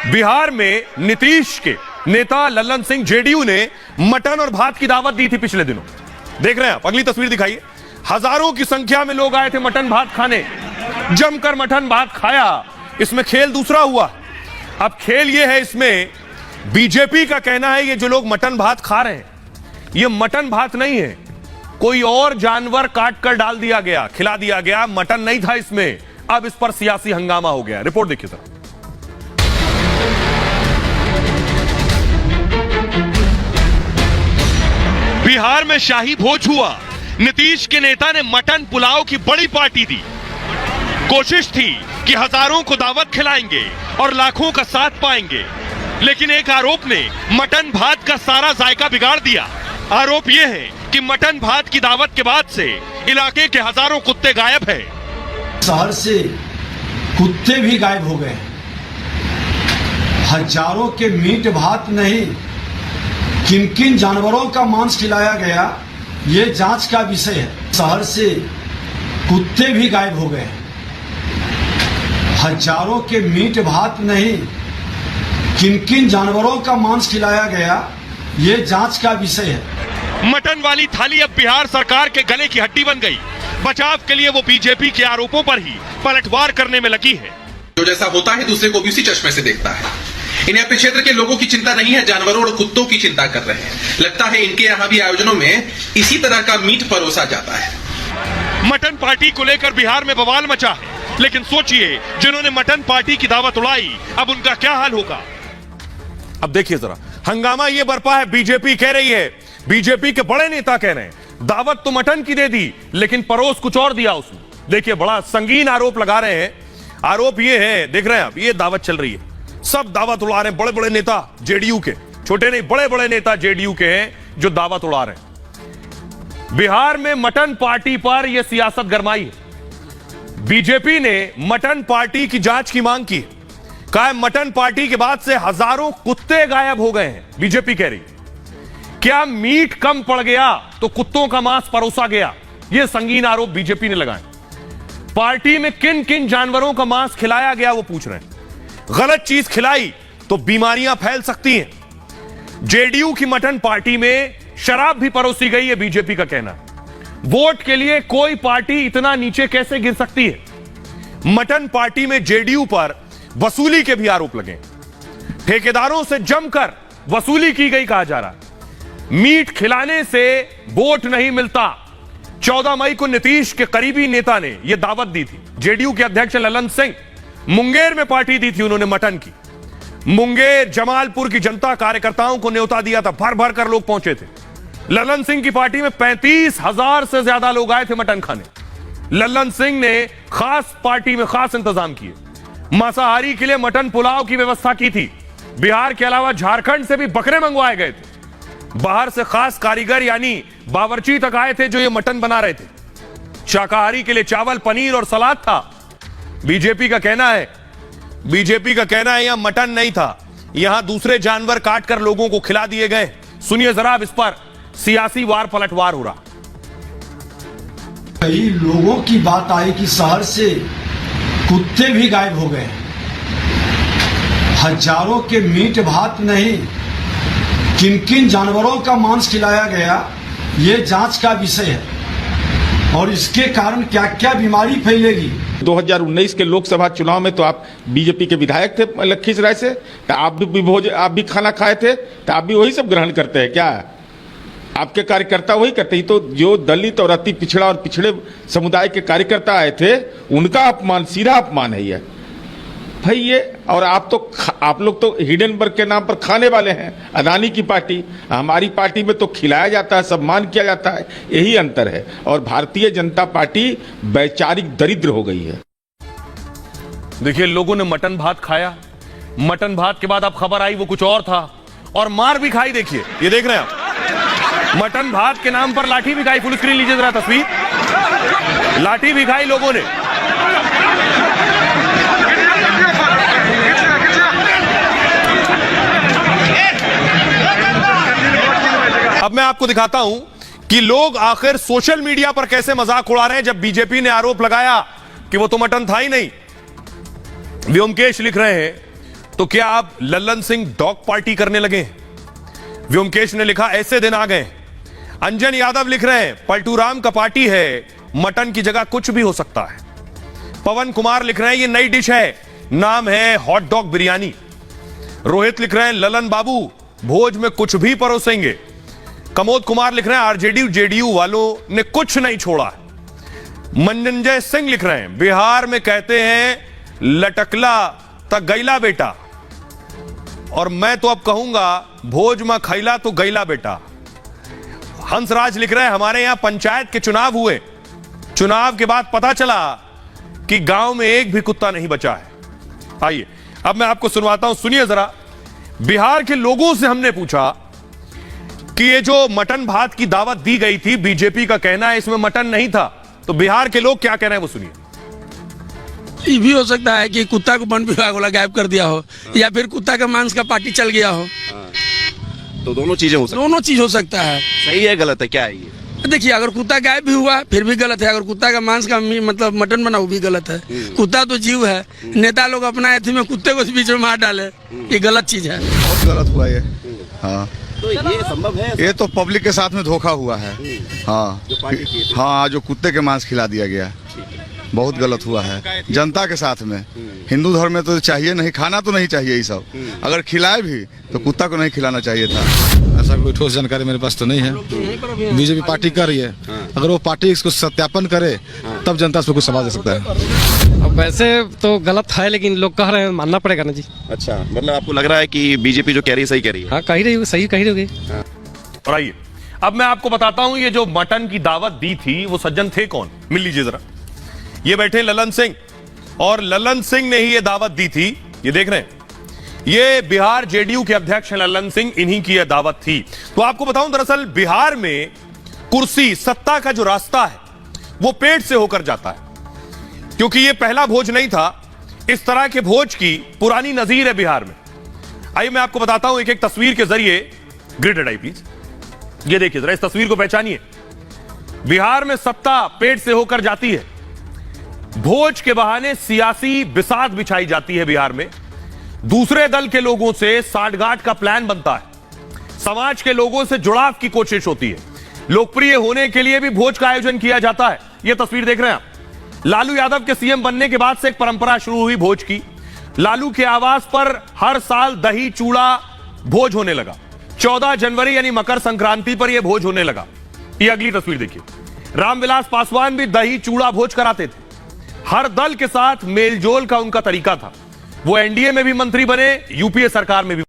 बिहार में नीतीश के नेता लल्लन सिंह जेडीयू ने मटन और भात की दावत दी थी पिछले दिनों। देख रहे हैं आप, अगली तस्वीर दिखाइए। हजारों की संख्या में लोग आए थे मटन भात खाने, जमकर मटन भात खाया। इसमें खेल दूसरा हुआ। अब खेल यह है, इसमें बीजेपी का कहना है ये जो लोग मटन भात खा रहे हैं ये मटन भात नहीं है, कोई और जानवर काट कर डाल दिया गया, खिला दिया गया, मटन नहीं था इसमें। अब इस पर सियासी हंगामा हो गया। रिपोर्ट देखिए सर। बिहार में शाही भोज हुआ। नीतीश के नेता ने मटन पुलाव की बड़ी पार्टी दी। कोशिश थी कि हजारों को दावत खिलाएंगे और लाखों का साथ पाएंगे, लेकिन एक आरोप ने मटन भात का सारा जायका बिगाड़ दिया। आरोप यह है कि मटन भात की दावत के बाद से इलाके के हजारों कुत्ते गायब हैं। शहर से कुत्ते भी गायब हो गए। हजारों के मीट भात नहीं, किन किन जानवरों का मांस खिलाया गया ये जांच का विषय है। शहर से कुत्ते भी गायब हो गए। हजारों के मीट भात नहीं, किन किन जानवरों का मांस खिलाया गया ये जांच का विषय है। मटन वाली थाली अब बिहार सरकार के गले की हड्डी बन गई। बचाव के लिए वो बीजेपी के आरोपों पर ही पलटवार करने में लगी है। जो जैसा होता है दूसरे को भी उसी चश्मे से देखता है। इन्हें अपने क्षेत्र के लोगों की चिंता नहीं है, जानवरों और कुत्तों की चिंता कर रहे हैं। लगता है इनके यहाँ भी आयोजनों में इसी तरह का मीट परोसा जाता है। मटन पार्टी को लेकर बिहार में बवाल मचा है, लेकिन सोचिए जिन्होंने मटन पार्टी की दावत उड़ाई अब उनका क्या हाल होगा। अब देखिए जरा, हंगामा ये बरपा है। बीजेपी कह रही है, बीजेपी के बड़े नेता कह रहे हैं दावत तो मटन की दे दी लेकिन परोस कुछ और दिया उसने। देखिए बड़ा संगीन आरोप लगा रहे हैं। आरोप ये है, देख रहे हैं आप, ये दावत चल रही है, सब दावत उड़ा रहे हैं। बड़े बड़े नेता जेडीयू के, छोटे नहीं, बड़े बड़े नेता जेडीयू के हैं जो दावत उड़ा रहे हैं। बिहार में मटन पार्टी पर यह सियासत गरमाई है। बीजेपी ने मटन पार्टी की जांच की मांग की। कहा है मटन पार्टी के बाद से हजारों कुत्ते गायब हो गए हैं। बीजेपी कह रही क्या मीट कम पड़ गया तो कुत्तों का मांस परोसा गया। यह संगीन आरोप बीजेपी ने लगाए। पार्टी में किन किन जानवरों का मांस खिलाया गया वो पूछ रहे हैं। गलत चीज खिलाई तो बीमारियां फैल सकती हैं। जेडीयू की मटन पार्टी में शराब भी परोसी गई है, बीजेपी का कहना। वोट के लिए कोई पार्टी इतना नीचे कैसे गिर सकती है। मटन पार्टी में जेडीयू पर वसूली के भी आरोप लगे। ठेकेदारों से जमकर वसूली की गई कहा जा रहा है। मीट खिलाने से वोट नहीं मिलता। 14 मई को नीतीश के करीबी नेता ने यह दावत दी थी। जेडीयू के अध्यक्ष लल्लन सिंह मुंगेर में पार्टी दी थी उन्होंने मटन की। मुंगेर जमालपुर की जनता कार्यकर्ताओं को न्योता दिया था, भर भर कर लोग पहुंचे थे। लल्लन सिंह की पार्टी में 35,000 से ज्यादा लोग आए थे मटन खाने। लल्लन सिंह ने खास पार्टी में खास इंतजाम किए। मांसाहारी के लिए मटन पुलाव की व्यवस्था की थी। बिहार के अलावा झारखंड से भी बकरे मंगवाए गए थे। बाहर से खास कारीगर यानी बावर्ची तक आए थे जो ये मटन बना रहे थे। शाकाहारी के लिए चावल, पनीर और सलाद था। बीजेपी का कहना है यहां मटन नहीं था, यहां दूसरे जानवर काटकर लोगों को खिला दिए गए। सुनिए जरा, इस पर सियासी वार पलटवार हो रहा। कई लोगों की बात आई कि शहर से कुत्ते भी गायब हो गए। हजारों के मीट भात नहीं, किन किन जानवरों का मांस खिलाया गया ये जांच का विषय है और इसके कारण क्या क्या बीमारी फैलेगी। 2019 के लोकसभा चुनाव में तो आप बीजेपी के विधायक थे लखीसराय से, तो आप भी खाना खाए थे, तो आप भी वही सब ग्रहण करते हैं क्या? आपके कार्यकर्ता वही करते हैं। तो जो दलित और अति पिछड़ा और पिछड़े समुदाय के कार्यकर्ता आए थे उनका अपमान, सीधा अपमान है ये भाई ये। और आप लोग तो हिडेनबर्ग के नाम पर खाने वाले हैं, अदानी की पार्टी। हमारी पार्टी में तो खिलाया जाता है, सम्मान किया जाता है, यही अंतर है। और भारतीय जनता पार्टी वैचारिक दरिद्र हो गई है। देखिए लोगों ने मटन भात खाया, मटन भात के बाद अब खबर आई वो कुछ और था और मार भी खाई। देखिए ये देख रहे हैं आप, मटन भात के नाम पर लाठी भी खाई। फुल स्क्रीन लीजिए जरा तस्वीर, लाठी भी खाई लोगों ने। अब मैं आपको दिखाता हूं कि लोग आखिर सोशल मीडिया पर कैसे मजाक उड़ा रहे हैं जब बीजेपी ने आरोप लगाया कि वो तो मटन था ही नहीं। व्योमकेश लिख रहे हैं तो क्या आप लल्लन सिंह डॉग पार्टी करने लगे हैं? व्योमकेश ने लिखा ऐसे दिन आ गए। अंजन यादव लिख रहे हैं पलटूराम का पार्टी है, मटन की जगह कुछ भी हो सकता है। पवन कुमार लिख रहे हैं ये नई डिश है, नाम है हॉट डॉग बिरयानी। रोहित लिख रहे हैं ललन बाबू भोज में कुछ भी परोसेंगे। कमोद कुमार लिख रहे हैं आरजेडी जेडीयू वालों ने कुछ नहीं छोड़ा। मनंजय सिंह लिख रहे हैं बिहार में कहते हैं लटकला तक गैला बेटा, और मैं तो अब कहूंगा भोज में खैला तो गैला बेटा। हंसराज लिख रहे हैं हमारे यहां पंचायत के चुनाव हुए, चुनाव के बाद पता चला कि गांव में एक भी कुत्ता नहीं बचा है। आइए अब मैं आपको सुनवाता हूं, सुनिए जरा। बिहार के लोगों से हमने पूछा कि ये जो मटन भात की दावत दी गई थी, बीजेपी का कहना है इसमें मटन नहीं था, तो बिहार के लोग क्या कह रहे हैं वो सुनिए। ये भी हो सकता है कि कुत्ता को वन विभाग वाला गायब कर दिया हो, या फिर कुत्ता का मांस का पार्टी चल गया हो। तो दोनों चीजें हो सकती दोनों चीज हो सकता है। सही है गलत है क्या है ये? देखिए अगर कुत्ता गायब भी हुआ फिर भी गलत है, अगर कुत्ता का मांस का मतलब मटन बना वो भी गलत है। कुत्ता तो जीव है, नेता लोग अपना एथी में कुत्ते को बीच में मार डाले, ये गलत चीज है। बहुत गलत हुआ ये। हाँ तो ये संभव है? ये तो पब्लिक के साथ में धोखा हुआ है। हाँ जो पार्टी की थी। हाँ, जो कुत्ते के मांस खिला दिया गया बहुत गलत हुआ है जनता के साथ में। हिंदू धर्म में तो चाहिए नहीं, खाना तो नहीं चाहिए ये सब, अगर खिलाए भी तो कुत्ता को नहीं खिलाना चाहिए था। ऐसा कोई ठोस जानकारी मेरे पास तो नहीं है। बीजेपी पार्टी कर रही है, अगर वो पार्टी इसको सत्यापन करे तब जनता उसको कुछ सवाल दे सकता है। अब वैसे तो गलत है, लेकिन लोग कह रहे हैं मानना पड़ेगा ना जी। अच्छा, मतलब आपको लग रहा है कि बीजेपी जो कह रही है सही कह रही है? हाँ कही रही होगी, सही कही रही होगी। और आइए अब मैं आपको बताता हूं ये जो मटन की दावत दी थी वो सज्जन थे कौन, मिल लीजिए जरा। ये बैठे ललन सिंह, और ललन सिंह ने ही ये दावत दी थी। ये देख रहे हैं ये बिहार जेडीयू के अध्यक्ष हैं ललन सिंह, इन्हीं की यह दावत थी। तो आपको बताऊं दरअसल बिहार में कुर्सी सत्ता का जो रास्ता है वो पेट से होकर जाता है, क्योंकि ये पहला भोज नहीं था। इस तरह के भोज की पुरानी नजीर है बिहार में। आइए मैं आपको बताता हूं एक एक तस्वीर के जरिए। ग्रिडेड आई प्लीज, ये देखिए जरा, इस तस्वीर को पहचानिए। बिहार में सत्ता पेट से होकर जाती है, भोज के बहाने सियासी बिसात बिछाई जाती है बिहार में। दूसरे दल के लोगों से साठगांठ का प्लान बनता है, समाज के लोगों से जुड़ाव की कोशिश होती है, लोकप्रिय होने के लिए भी भोज का आयोजन किया जाता है। यह तस्वीर देख रहे हैं आप। लालू यादव के सीएम बनने के बाद से एक परंपरा शुरू हुई भोज की। लालू के आवास पर हर साल दही चूड़ा भोज होने लगा। 14 जनवरी यानी मकर संक्रांति पर यह भोज होने लगा। ये अगली तस्वीर देखिए, रामविलास पासवान भी दही चूड़ा भोज कराते थे। हर दल के साथ मेलजोल का उनका तरीका था। वो एनडीए में भी मंत्री बने, यूपीए सरकार में भी।